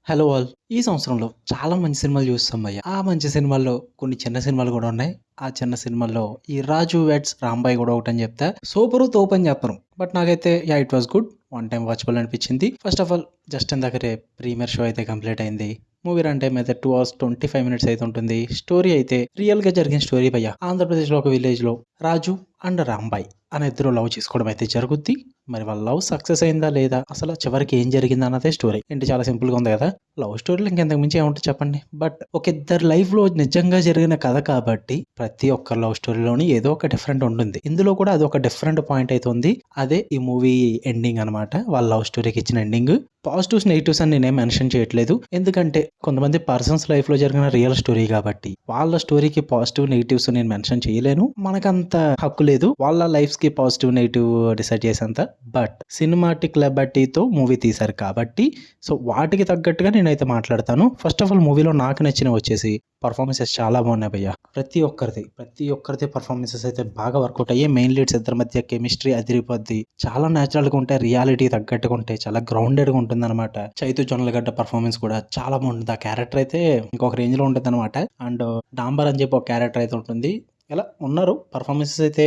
Hello all. ఈ సంవత్సరంలో చాలా మంచి సినిమాలు చూసాం భయ్య. ఆ మంచి సినిమాల్లో కొన్ని చిన్న సినిమాలు కూడా ఉన్నాయి. ఆ చిన్న సినిమాల్లో ఈ 'రాజు వెడ్స్ రాంబాయ్' కూడా ఒకటని చెప్తా. సూపరు తోపని చెప్పను. బట్ నాకైతే it was good. One time watchable అనిపించింది. ఫస్ట్ ఆఫ్ ఆల్ జస్ట్ ఇందాకరే ప్రీమియర్ షో అయితే కంప్లీట్ అయింది. మూవీ రన్ టైం అయితే 2 hours 25 minutes అయితే ఉంటుంది. స్టోరీ అయితే రియల్ గా జరిగిన స్టోరీ భయ్య. ఆంధ్రప్రదేశ్ లో ఒక విలేజ్ లో రాజు అండ్ రాంబాయ్ అనే ఇద్దరు లవ్ చేసుకోవడం అయితే జరుగుద్ది. మరి వాళ్ళ లవ్ సక్సెస్ అయిందా లేదా, అసలు చివరికి ఏం జరిగింది అన్నదే స్టోరీ. ఏంటి చాలా సింపుల్ గా ఉంది కదా. లవ్ స్టోరీలో ఇంకెంతకు మించి ఏముంటుంది చెప్పండి. బట్ ఒక ఇద్దరు లైఫ్ లో నిజంగా జరిగిన కథ కాబట్టి ప్రతి ఒక్క లవ్ స్టోరీలోని ఏదో ఒక డిఫరెంట్ ఉంటుంది. ఇందులో కూడా అది ఒక డిఫరెంట్ పాయింట్ అయితే ఉంది. అదే ఈ మూవీ ఎండింగ్ అనమాట. వాళ్ళ లవ్ స్టోరీకి ఇచ్చిన ఎండింగ్. పాజిటివ్స్ నెగిటివ్స్ అని నేనేం మెన్షన్ చేయట్లేదు. ఎందుకంటే కొంతమంది పర్సన్స్ లైఫ్ లో జరిగిన రియల్ స్టోరీ కాబట్టి వాళ్ళ స్టోరీకి పాజిటివ్ నెగిటివ్స్ నేను మెన్షన్ చేయలేను. మనకంత హక్కు లేదు వాళ్ళ లైఫ్ కి పాజిటివ్ నెగిటివ్ డిసైడ్ చేసేంత. బట్ సినిమాటిక్ లిబర్టీతో మూవీ తీశారు కాబట్టి సో వాటికి తగ్గట్టుగా నేనైతే మాట్లాడతాను. ఫస్ట్ ఆఫ్ ఆల్ మూవీలో నాకు నచ్చినవి వచ్చేసి పర్ఫార్మెన్సెస్ చాలా బాగున్నాయి భయ్య. ప్రతి ఒక్కరిది పర్ఫార్మెన్సెస్ అయితే బాగా వర్కౌట్ అయ్యాయి. మెయిన్ లీడ్స్ ఇద్దరి మధ్య కెమిస్ట్రీ అదిరిపోద్ది. చాలా న్యాచురల్ గా ఉంటాయి, రియాలిటీ తగ్గట్టుగా ఉంటాయి, చాలా గ్రౌండెడ్ గా ఉంటుంది అనమాట. చైతు జొన్నలగడ్డ పర్ఫార్మెన్స్ కూడా చాలా బాగుంటుంది. ఆ క్యారెక్టర్ అయితే ఇంకొక రేంజ్ లో ఉంటుంది అనమాట. అండ్ డాంబర్ అని చెప్పి ఒక క్యారెక్టర్ అయితే ఉంటుంది. ఇలా ఉన్నారు. పర్ఫార్మెన్సెస్ అయితే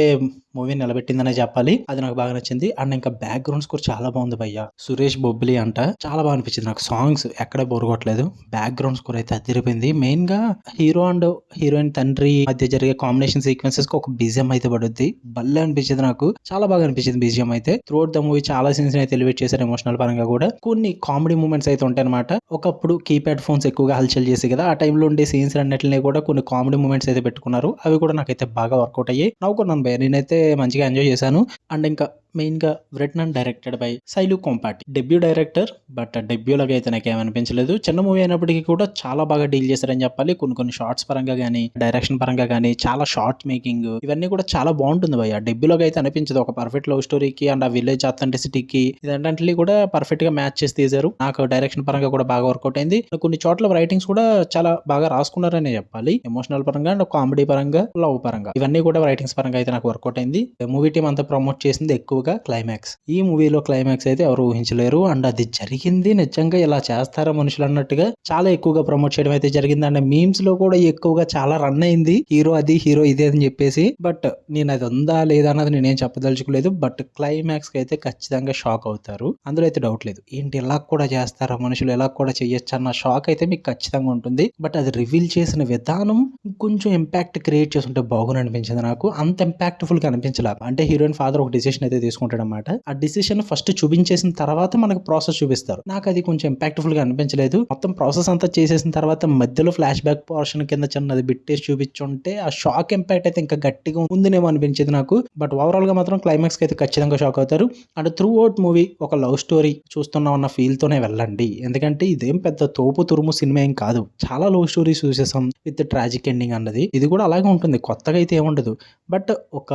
మూవీ నిలబెట్టిందనే చెప్పాలి. అది నాకు బాగా నచ్చింది. అండ్ ఇంకా బ్యాక్గ్రౌండ్ స్కోర్ చాలా బాగుంది భయ్య. సురేష్ బొబ్బిలి అంట చాలా బాగా అనిపించింది నాకు. సాంగ్స్ ఎక్కడ బోరుగొట్టలేదు. బ్యాక్గ్రౌండ్ స్కోర్ అయితే అదిరిపోయింది. మెయిన్ గా హీరో అండ్ హీరోయిన్ తండ్రి మధ్య జరిగే కాంబినేషన్ సీక్వెన్సెస్ కి ఒక బీజిఎం అయితే పడుద్ది. భలే అనిపించింది నాకు. చాలా బాగా అనిపించింది బీజిఎం అయితే. త్రూఅవుట్ ద మూవీ చాలా సీన్స్ అయితే ఎలివేట్ చేశారు ఎమోషనల్ పరంగా కూడా. కొన్ని కామెడీ మూమెంట్స్ అయితే ఉంటాయి అనమాట. ఒకప్పుడు కీప్యాడ్ ఫోన్స్ ఎక్కువగా హల్చల్ చేసి కదా, ఆ టైంలో ఉండే సీన్స్ అన్నిటిని కూడా కొన్ని కామెడీ మూమెంట్స్ అయితే పెట్టుకున్నారు. అవి కూడా నాకైతే బాగా వర్కౌట్ అయ్యాయి. నవ్వుకున్నాను భయ్య. నేనైతే మంచిగా ఎంజాయ్ చేశాను. అండ్ ఇంకా మెయిన్ గా written and directed by Sailu Kompati. Debut director. But debut లాగా అయితే నాకేమనిపించలేదు. చిన్న మూవీ అయినప్పటికీ కూడా చాలా బాగా డీల్ చేశారని చెప్పాలి. కొన్ని షార్ట్స్ పరంగా గానీ, డైరెక్షన్ పరంగా గానీ, చాలా షార్ట్ మేకింగ్ ఇవన్నీ కూడా చాలా బాగుంటుంది భయ్య. డెబ్యూ లాగా అయితే అనిపించదు. ఒక పర్ఫెక్ట్ లవ్ స్టోరీకి అండ్ ఆ విలేజ్ అథెంటిసిటీకి ఇదంటే కూడా పర్ఫెక్ట్ గా మ్యాచ్ చేసి తీశారు. నాకు డైరెక్షన్ పరంగా కూడా బాగా వర్కౌట్ అయింది. కొన్ని చోట్ల రైటింగ్స్ కూడా చాలా బాగా రాసుకున్నారనే చెప్పాలి. ఎమోషనల్ పరంగా అండ్ కామెడీ పరంగా, లవ్ పరంగా ఇవన్నీ కూడా రైటింగ్స్ పరంగా అయితే నాకు వర్కౌట్ అయింది. మూవీ టీం అంతా ప్రమోట్ చేసింది ఎక్కువగా క్లైమాక్స్. ఈ మూవీలో క్లైమాక్స్ అయితే ఎవరు ఊహించలేరు. అండ్ అది జరిగింది నిజంగా ఇలా చేస్తారా మనుషులు అన్నట్టుగా చాలా ఎక్కువగా ప్రమోట్ చేయడం అయితే జరిగింది. అండ్ మీమ్స్ లో కూడా ఎక్కువగా చాలా రన్ అయింది. హీరో అది, హీరో ఇదే అని చెప్పేసి. బట్ నేను అది ఉందా లేదా అన్నది నేనేం చెప్పదలుచుకోలేదు. బట్ క్లైమాక్స్ కి అయితే ఖచ్చితంగా షాక్ అవుతారు. అందులో అయితే డౌట్ లేదు. ఏంటి ఇలా కూడా చేస్తారా మనుషులు, ఎలా కూడా చేయొచ్చు అన్న షాక్ అయితే మీకు ఖచ్చితంగా ఉంటుంది. బట్ అది రివీల్ చేసిన విధానం కొంచెం ఇంపాక్ట్ క్రియేట్ చేస్తుంటే బాగుని అనిపించింది నాకు. అంత ఇంపాక్ట్ఫుల్ గా అనిపించలేదు. అంటే హీరోయిన్ ఫాదర్ ఒక డిసిషన్ అయితే తీసుకుంటాడు అనమాట. ఆ డిసిషన్ ఫస్ట్ చూపించేసిన తర్వాత మనకు ప్రాసెస్ చూపిస్తారు. నాకు అది కొంచెం ఇంపాక్ట్ఫుల్ గా అనిపించలేదు. మొత్తం ప్రాసెస్ అంతా చేసేసిన తర్వాత మధ్యలో ఫ్లాష్ బ్యాక్ పోర్షన్ కింద చిన్నది బిట్టేసి చూపించుంటే ఆ షాక్ ఇంపాక్ట్ అయితే ఇంకా గట్టిగా ఉందేమో అనిపించింది నాకు. బట్ ఓవరాల్ గా మాత్రం క్లైమాక్స్ కి అయితే ఖచ్చితంగా షాక్ అవుతారు. అండ్ త్రూ అవుట్ మూవీ ఒక లవ్ స్టోరీ చూస్తున్నాం అన్న ఫీల్ తోనే వెళ్ళండి. ఎందుకంటే ఇదేం పెద్ద తోపు తురుము సినిమా ఏం కాదు. చాలా లవ్ స్టోరీస్ చూసేసాం విత్ ట్రాజిక్ ఎండింగ్ అన్నది. ఇది కూడా అలాగే ఉంటుంది. కొత్తగా అయితే ఏముండదు. బట్ ఒక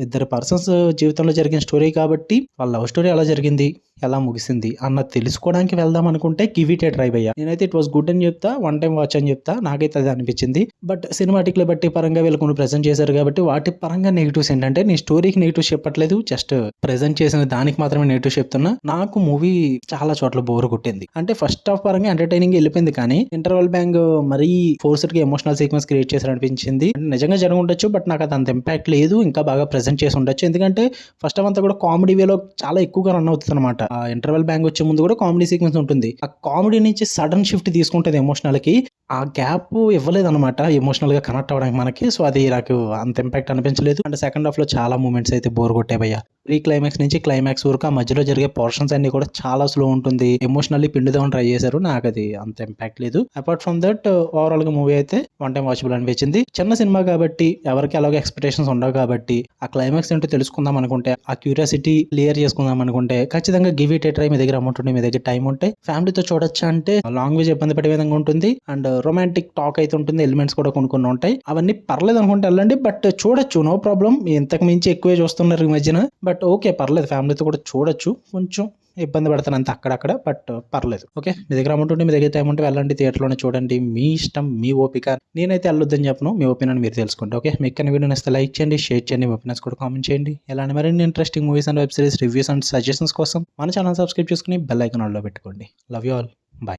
ఇద్దరు పర్సన్స్ జీవితంలో జరిగిన స్టోరీ కాబట్టి వాళ్ళ లవ్ స్టోరీ ఎలా జరిగింది, ఎలా ముగిసింది అన్న తెలుసుకోవడానికి వెళ్దాం అనుకుంటే గివ్ ఇట్ ఏ ట్రై భయ్య. నేనైతే ఇట్ వాస్ గుడ్ అని చెప్తా. వన్ టైం వాచ్ అని చెప్తా. నాకైతే అది అనిపించింది. బట్ సినిమాటిక్ లిబర్టీ పరంగా వీళ్ళు కొన్ని ప్రెజెంట్ చేశారు కాబట్టి వాటి పరంగా నెగిటివ్స్ ఏంటంటే, నేను స్టోరీకి నెగిటివ్స్ చెప్పట్లేదు. జస్ట్ ప్రెజెంట్ చేసిన దానికి మాత్రమే నెగిటివ్స్ చెప్తున్నా. నాకు మూవీ చాలా చోట్ల బోర్ కొట్టింది. అంటే ఫస్ట్ హాఫ్ పరంగా ఎంటర్టైనింగ్ వెళ్ళిపోయింది, కానీ ఇంటర్వల్ బ్యాంగ్ మరీ ఫోర్స్డ్ గా ఎమోషనల్ సీక్వెన్స్ క్రియేట్ చేశారు అనిపించింది. నిజంగా జరిగి ఉండొచ్చు, బట్ నాకు అది అంత ఇంపాక్ట్ లేదు. ఇంకా బాగా ప్రెజెంట్ చేసి ఉండొచ్చు. ఎందుకంటే ఫస్ట్ హాఫ్ అంతా కూడా కామెడీ వేలో చాలా ఎక్కువగా రన్ అవుతుంది అనమాట. ఆ ఇంటర్వెల్ బ్యాంగ్ వచ్చే ముందు కూడా కామెడీ సీక్వెన్స్ ఉంటుంది. ఆ కామెడీ నుంచి సడన్ షిఫ్ట్ తీసుకుంటుంది ఎమోషనల్ కి. ఆ గ్యాప్ ఇవ్వలేదు అనమాట ఎమోషనల్ గా కనెక్ట్ అవ్వడానికి మనకి. సో అది నాకు అంత ఇంపాక్ట్ అనిపించలేదు. అండ్ సెకండ్ హాఫ్ లో చాలా మూమెంట్స్ అయితే బోర్ కొట్టే భయ్య. ప్రీ క్లైమాక్స్ నుంచి క్లైమాక్స్ వరకు ఆ మధ్యలో జరిగే పోర్షన్స్ అన్ని కూడా చాలా స్లో ఉంటుంది. ఎమోషనల్లీ పిండుదామని ట్రై చేశారు. నాకు అది అంత ఇంపాక్ట్ లేదు. అపార్ట్ ఫ్రమ్ దట్ ఓవరాల్ గా మూవీ అయితే వన్ టైం వాచబుల్ అనిపించింది. చిన్న సినిమా కాబట్టి ఎవరికి అలాగే ఎక్స్పెక్టేషన్స్ ఉండవు కాబట్టి ఆ క్లైమాక్స్ ఏంటో తెలుసుకుందాం అనుకుంటే, ఆ క్యూరియాసిటీ క్లియర్ చేసుకుందాం అనుకుంటే ఖచ్చితంగా గివ్ ఇట్ ఏ ట్రై. మీ దగ్గర అమౌంట్ ఉంటే, మీ దగ్గర టైం ఉంటే ఫ్యామిలీతో చూడొచ్చా అంటే లాంగ్వేజ్ ఇబ్బంది పడే విధంగా ఉంటుంది. అండ్ రొమాంటిక్ టాక్ అయితే ఉంటుంది. ఎలిమెంట్స్ కూడా కొన్ని ఉంటాయి. అవన్నీ పర్లేదు అనుకుంటే వెళ్ళండి. బట్ చూడొచ్చు, నో ప్రాబ్లం. ఇంతకు మించి ఎక్కువే చూస్తున్నారు ఈ మధ్యన. బట్ ఓకే, పర్లేదు, ఫ్యామిలీతో కూడా చూడొచ్చు. కొంచెం ఇబ్బంది పడతాను అంతే అక్కడక్కడ, బట్ పర్లేదు. ఓకే, మీ దగ్గర అమౌంట్ ఉంటే, మీ దగ్గర టైం ఉంటే వెళ్ళండి, థియేటర్లోనే చూడండి. మీ ఇష్టం, మీ ఓపిక. నేనైతే వెళ్ళొద్దని చెప్పను. మీ ఒపీనియన్ మీరు తెలుసుకోండి. ఓకే, మీకు కానీ వీడియో నచ్చితే లైక్ చేయండి, షేర్ చేయండి, మీ ఒపీనియన్స్ కూడా కామెంట్ చేయండి. ఇలాంటి మరిన్ని interesting movies and web series reviews and suggestions కోసం మన ఛానల్ సబ్స్క్రైబ్ చేసుకుని బెల్ ఐకాన్ ఆన్లో పెట్టుకోండి. Love you all.